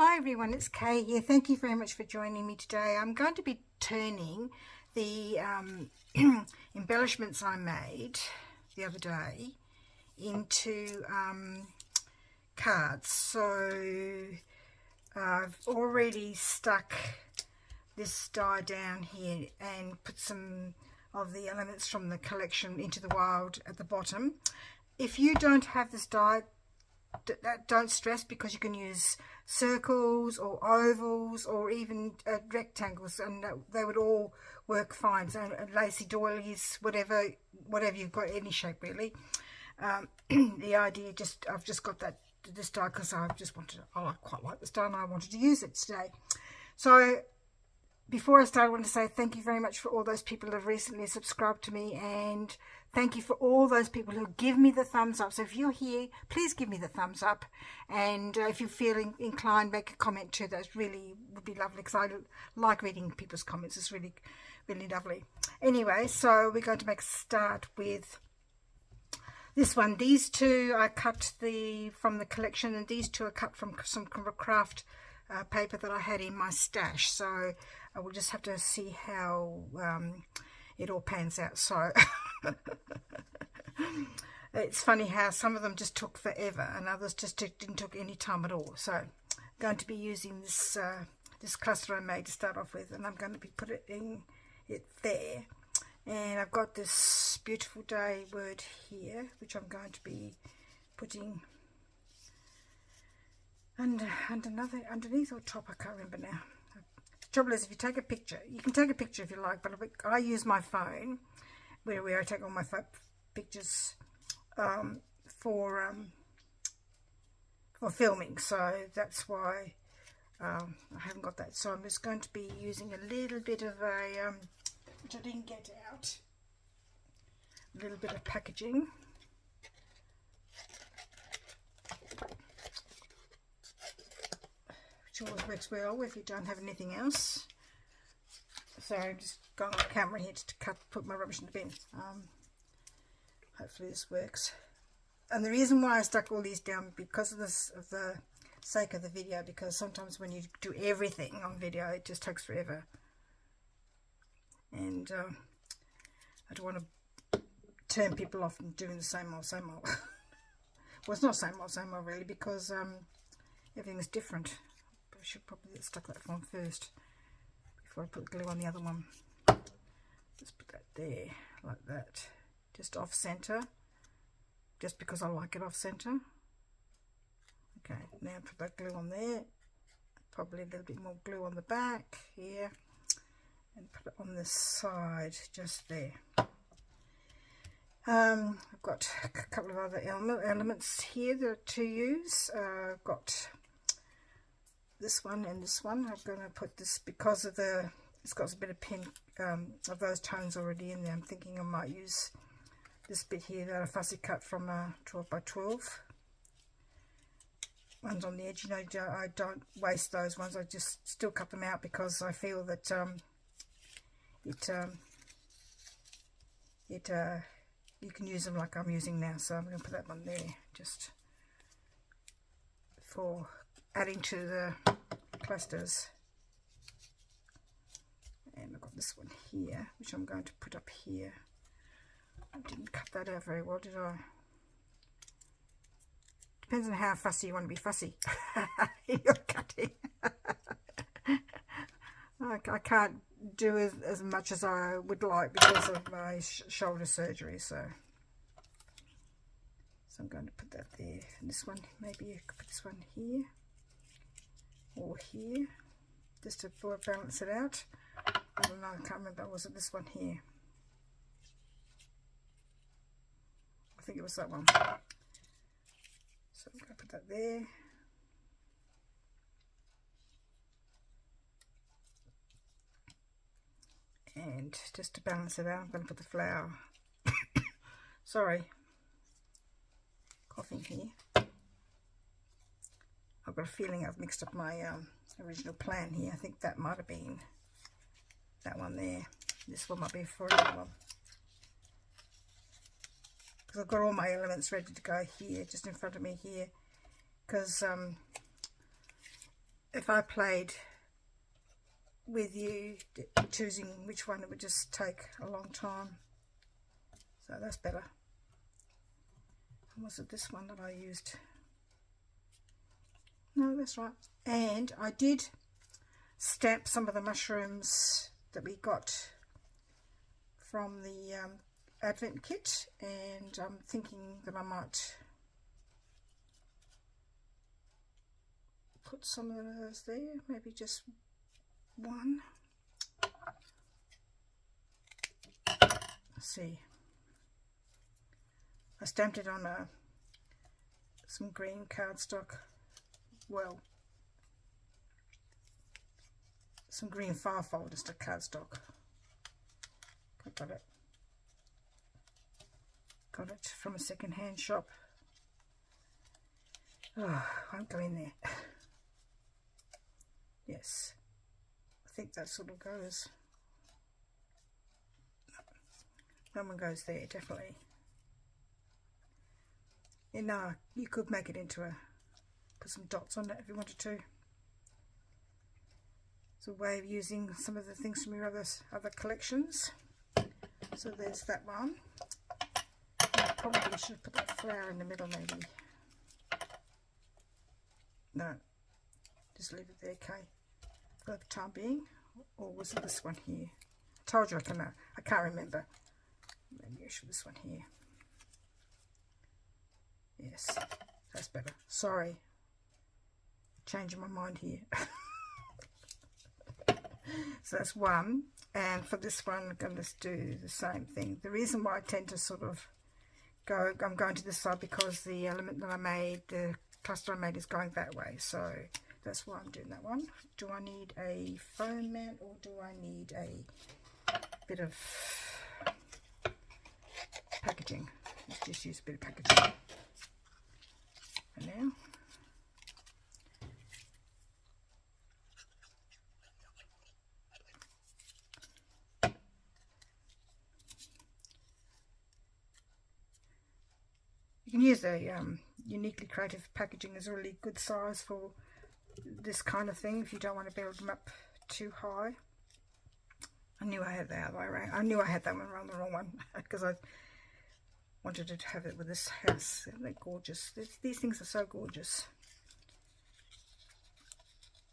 Hi everyone, it's Kay here. Thank you very much for joining me today. I'm going to be turning the embellishments I made the other day into cards. So I've already stuck this die down here and put some of the elements from the collection into the wild at the bottom. If you don't have this die, don't stress, because you can use circles or ovals or even rectangles, and they would all work fine. So lacy doilies, whatever you've got, any shape really. The idea, I've just got this die because I quite like this die and I wanted to use it today. So before I start, I want to say thank you very much for all those people that have recently subscribed to me, and thank you for all those people who give me the thumbs up. So if you're here, please give me the thumbs up, and if you're feeling inclined, make a comment too. That really would be lovely, because I like reading people's comments. It's really, really lovely. Anyway, so we're going to make a start with this one. These two I cut from the collection, and these two are cut from some craft paper that I had in my stash. So I will just have to see how it all pans out. So it's funny how some of them just took forever and others just didn't take any time at all. So I'm going to be using this this cluster I made to start off with, and I'm going to be putting it there. And I've got this beautiful day word here, which I'm going to be putting underneath or top, I can't remember now. The trouble is, if you take a picture, you can take a picture if you like, but I use my phone, where I take all my pictures for filming, so that's why I haven't got that. So I'm just going to be using a little bit of a which I didn't get out, a little bit of packaging. Always works well if you don't have anything else. So I'm just got my camera here to put my rubbish in the bin. Hopefully this works. And the reason why I stuck all these down, because of the sake of the video, because sometimes when you do everything on video, it just takes forever. And I don't want to turn people off and doing the same old. Well, it's not same old really, because everything is different. I should probably have stuck that one first before I put glue on the other one. Just put that there, like that. Just off center, just because I like it off center. Okay, now put that glue on there. Probably a little bit more glue on the back here. And put it on this side, just there. I've got a couple of other elements here to use. I've got this one and this one. I'm going to put this because of it's got a bit of pink of those tones already in there. I'm thinking I might use this bit here that I fussy cut from a 12 by 12 ones on the edge. You know, I don't waste those ones. I just still cut them out because I feel that you can use them like I'm using now. So I'm going to put that one there just for adding to the clusters. And I've got this one here, which I'm going to put up here. I didn't cut that out very well, did I? Depends on how fussy you want to be fussy in your cutting. I can't do as much as I would like because of my shoulder surgery, so I'm going to put that there. And this one, maybe you could put this one here or here, just to balance it out. I don't know, I can't remember. Was it this one here? I think it was that one. So I'm going to put that there. And just to balance it out, I'm going to put the flower. Sorry, coughing here. I've got a feeling I've mixed up my original plan here. I think that might have been that one there. This one might be for another one. Because I've got all my elements ready to go here, just in front of me here. Because if I played with you choosing which one, it would just take a long time. So that's better. Was it this one that I used? No, that's right. And I did stamp some of the mushrooms that we got from the Advent kit, and I'm thinking that I might put some of those there, maybe just one. Let's see. I stamped it on some green cardstock, well, some green file folders to cardstock. Got it from a second-hand shop. Oh, I won't go in there. Yes, I think that sort of goes. That one goes there, definitely. And you could make it into put some dots on it if you wanted to. It's a way of using some of the things from your other collections. So there's that one. I probably should put that flower in the middle, maybe. No, just leave it there, okay, for the time being. Or was it this one here? I told you I can't remember. Maybe I should this one here. Yes, that's better. Sorry, changing my mind here. So that's one, and for this one I'm going to do the same thing. The reason why I tend to sort of I'm going to this side because the element that I made, the cluster I made, is going that way, so that's why I'm doing that one. Do I need a foam mat, or do I need a bit of packaging? Let's just use a bit of packaging for now. You can use a uniquely creative packaging is a really good size for this kind of thing if you don't want to build them up too high. I knew I had the other way around. I knew I had that one wrong, the wrong one, because I wanted to have it with this house. They're gorgeous. These things are so gorgeous.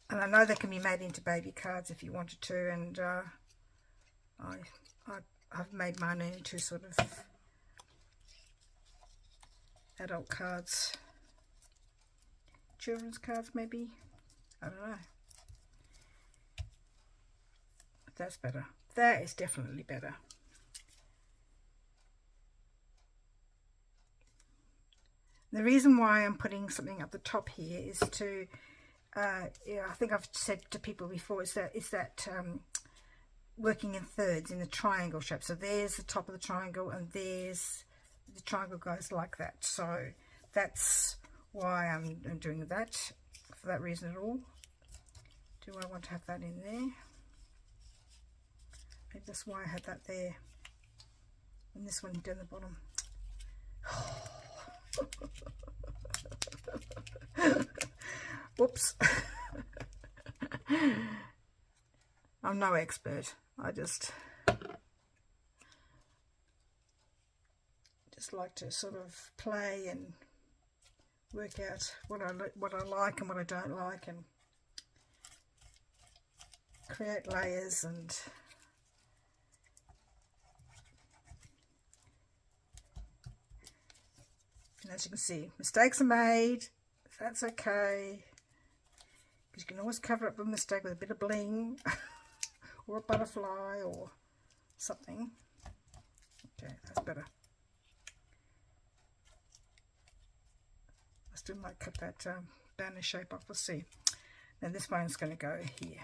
And I know they can be made into baby cards if you wanted to, and I've made mine into sort of adult cards, children's cards maybe, I don't know. That's better. That is definitely better. The reason why I'm putting something up the top here is to yeah, I think I've said to people before, is that working in thirds in the triangle shape. So there's the top of the triangle, and there's the triangle goes like that. So that's why I'm doing that, for that reason at all. Do I want to have that in there? Maybe that's why I had that there, and this one down the bottom. Whoops. I'm no expert. I just like to sort of play and work out what I like and what I don't like, and create layers. And as you can see, mistakes are made. That's okay, because you can always cover up a mistake with a bit of bling or a butterfly or something. Okay, that's better. I still might cut that banner shape off. We'll see. Now this one's going to go here,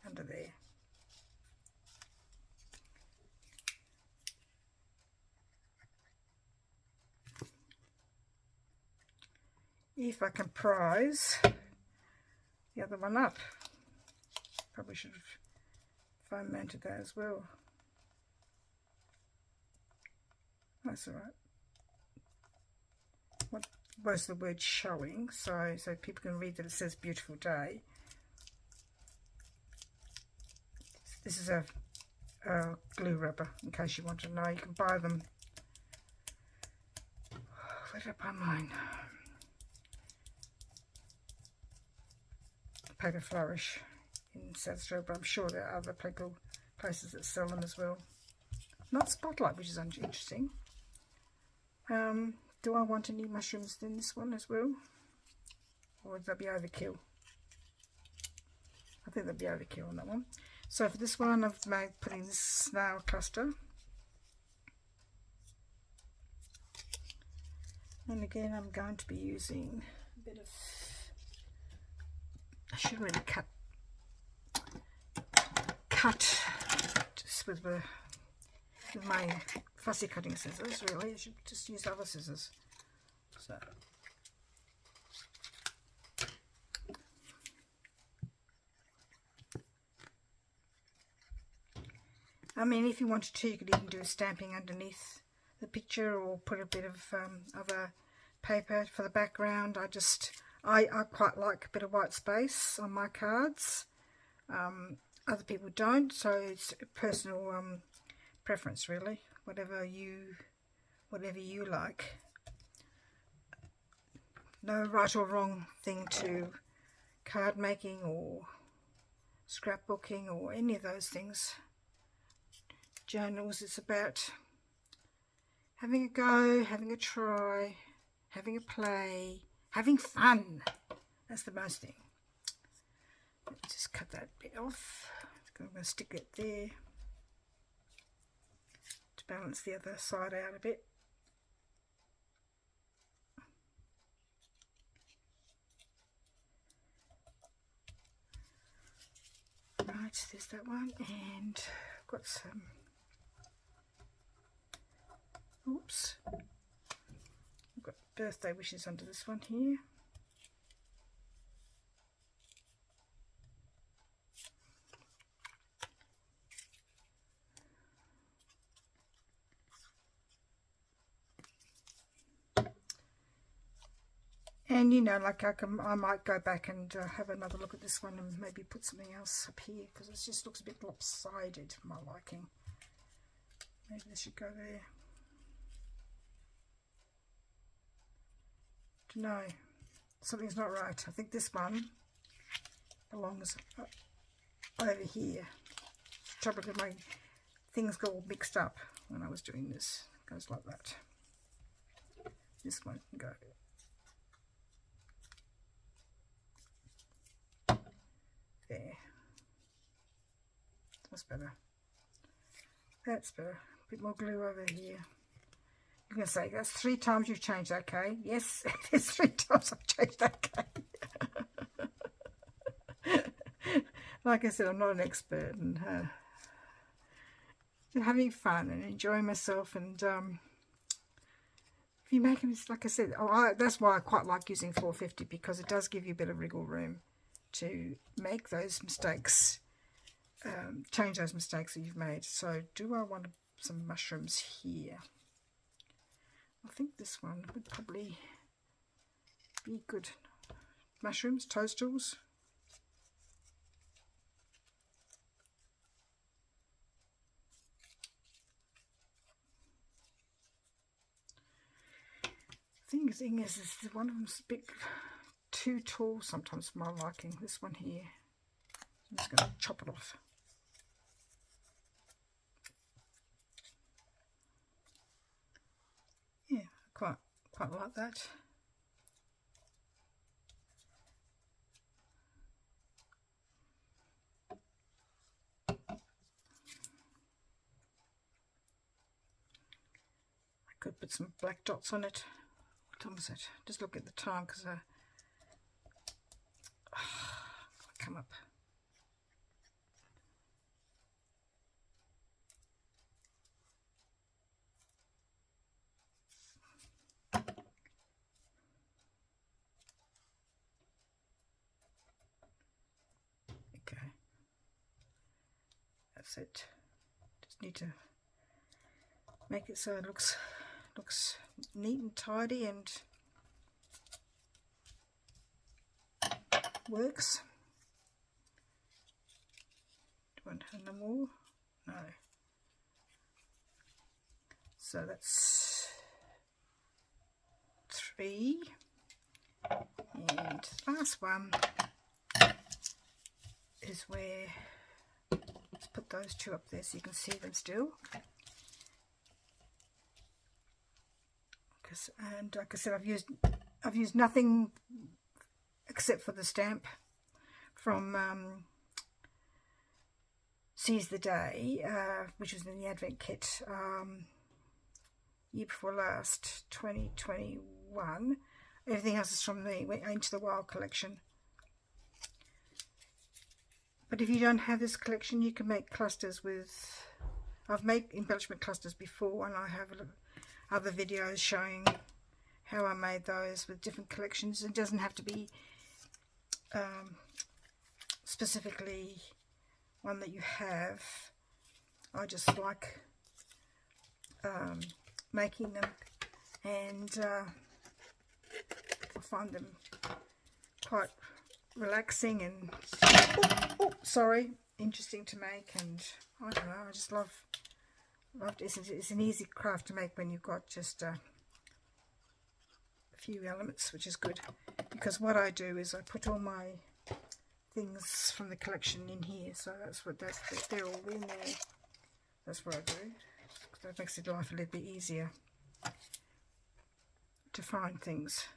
under there. If I can prise the other one up. Probably should have foam mounted that as well. That's alright. What was the word showing, so people can read that it says beautiful day. This is a glue rubber, in case you want to know. You can buy them. Where did I buy mine? Paper Flourish in South Australia, but I'm sure there are other places that sell them as well. Not Spotlight, which is interesting. Do I want any mushrooms in this one as well? Or would that be overkill? I think that'd be overkill on that one. So for this one, I've put in this snail cluster. And again, I'm going to be using a bit of, I should really cut just with my fussy cutting scissors, really. I should just use other scissors. So. I mean, if you wanted to, you could even do a stamping underneath the picture, or put a bit of other paper for the background. I quite like a bit of white space on my cards. Other people don't, so it's a personal preference, really. Whatever you like. No right or wrong thing to card making or scrapbooking or any of those things. Journals, it's about having a go, having a try, having a play, having fun. That's the most thing. Let me just cut that bit off. I'm going to stick it there to balance the other side out a bit. Right, there's that one, and I've got some, oops, I've got birthday wishes under this one here. And you know, like I might go back and have another look at this one and maybe put something else up here, because it just looks a bit lopsided for my liking. Maybe this should go there. Don't know. Something's not right. I think this one belongs over here. Trouble with my things got all mixed up when I was doing this. It goes like that. This one can go there. That's better. That's better. A bit more glue over here. You're going to say, that's 3 times you've changed that, Kay. Yes, it is 3 times I've changed that, Kay. Like I said, I'm not an expert, and having fun and enjoying myself. And if you make them, like I said, that's why I quite like using 450, because it does give you a bit of wriggle room to make those mistakes, change those mistakes that you've made. So do I want some mushrooms here? I think this one would probably be good. Mushrooms, toadstools. Thing is one of them's a bit too tall sometimes for my liking. This one here, I'm just going to chop it off. Yeah, quite like that. I could put some black dots on it. What time is it? Just look at the time, because I come up. Okay, that's it. Just need to make it so it looks neat and tidy and works. one no more? No. So that's 3. And the last one is where, let's put those 2 up there so you can see them still. And like I said, I've used nothing except for the stamp from Seize the Day, which was in the Advent kit year before last, 2021. Everything else is from the Into the Wild collection. But if you don't have this collection, you can make clusters with, I've made embellishment clusters before, and I have other videos showing how I made those with different collections. It doesn't have to be specifically one that you have. I just like making them, and I find them quite relaxing and interesting to make, and I don't know, I just love it. It's an easy craft to make when you've got just a few elements, which is good, because what I do is I put all my things from the collection in here, so they're all in there. That's what I do. That makes the life a little bit easier to find things.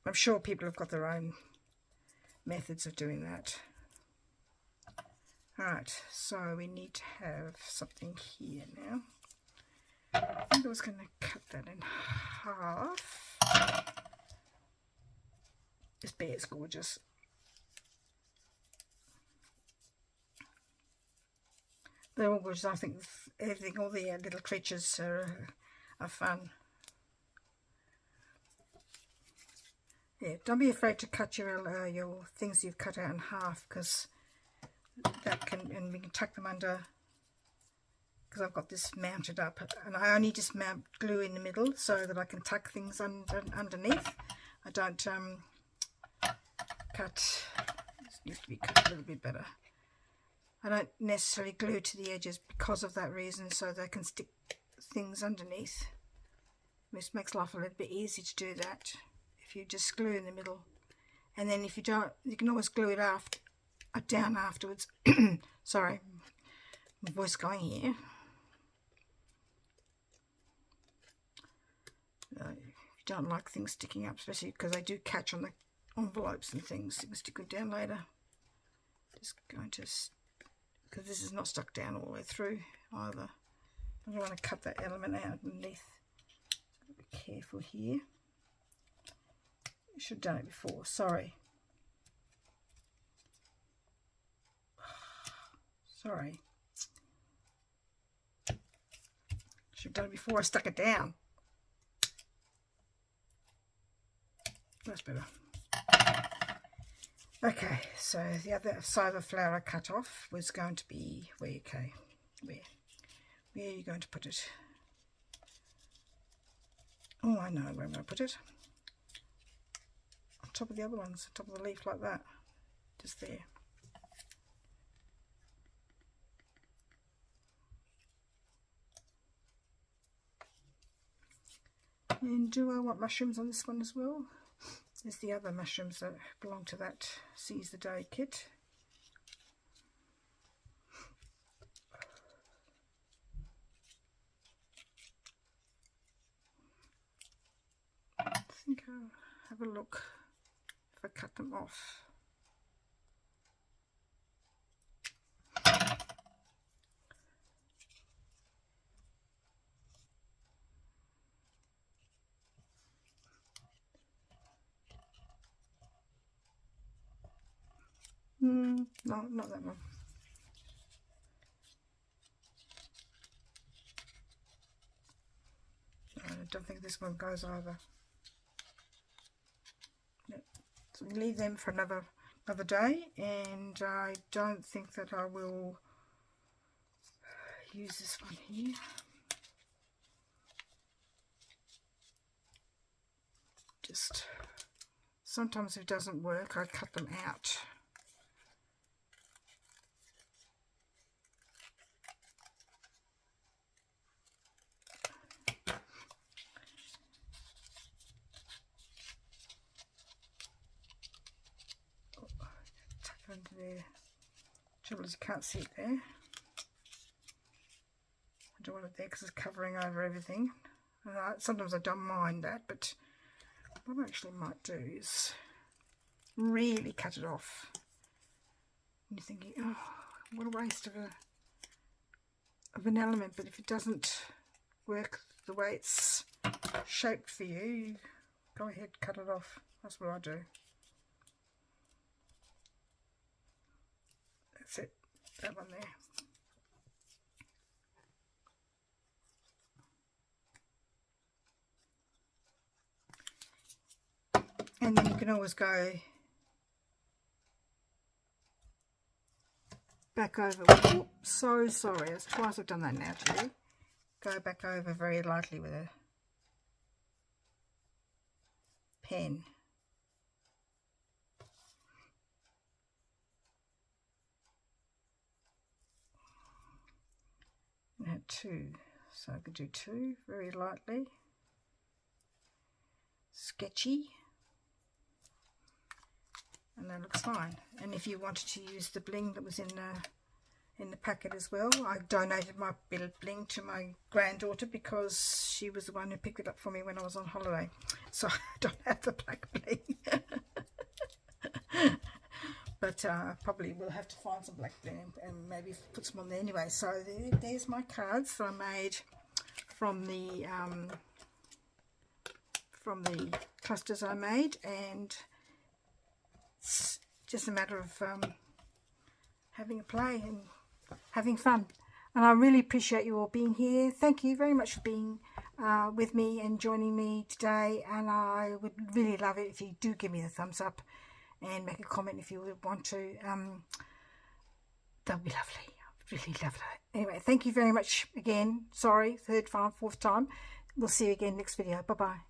I'm sure people have got their own methods of doing that. Alright, so we need to have something here now. I think I was going to cut that in half. This bear is gorgeous. They're all gorgeous. I think everything, all the little creatures are fun. Yeah, don't be afraid to cut your things you've cut out in half, because that can, and we can tuck them under, because I've got this mounted up, and I only just mount glue in the middle so that I can tuck things underneath. I don't cut, this needs to be cut a little bit better. I don't necessarily glue to the edges because of that reason, so they can stick things underneath. This makes life a little bit easier to do that if you just glue in the middle. And then if you don't, you can always glue it down afterwards. Sorry, my voice going here. If you don't like things sticking up, especially because they do catch on the envelopes and things, you can stick it down later. Just going to, because this is not stuck down all the way through either. I don't want to cut that element out underneath. Be careful here. I should have done it before, sorry. Sorry. Should have done it before I stuck it down. That's better. Okay, so the other side of the flower I cut off was going to be where are you going to put it? Oh, I know where I'm going to put it. On top of the other ones, on top of the leaf like that. Just there. And do I want mushrooms on this one as well? There's the other mushrooms that belong to that Seize the Day kit. I think I'll have a look if I cut them off. No, not that one. I don't think this one goes either. Yep. So we leave them for another day, and I don't think that I will use this one here. Just sometimes if it doesn't work, I cut them out. under there. Trouble is you can't see it there. I don't want it there because it's covering over everything. Sometimes I don't mind that, but what I actually might do is really cut it off. And you're thinking, oh, what a waste of an element, but if it doesn't work the way it's shaped for you, go ahead, cut it off. That's what I do. That's it, that one there. And then you can always go back over. Oops, so sorry, that's twice I've done that now to you. Go back over very lightly with a pen. And I had two, so I could do two very lightly. Sketchy. And that looks fine. And if you wanted to use the bling that was in the packet as well, I donated my bit of bling to my granddaughter because she was the one who picked it up for me when I was on holiday. So I don't have the black bling. But probably will have to find some black bling and maybe put some on there anyway. So there's my cards that I made from the clusters I made, and it's just a matter of having a play and having fun. And I really appreciate you all being here. Thank you very much for being with me and joining me today, and I would really love it if you do give me the thumbs up and make a comment if you would want to. That would be lovely. I would really love that. Anyway, thank you very much again. Sorry, third, fourth time. We'll see you again next video. Bye bye.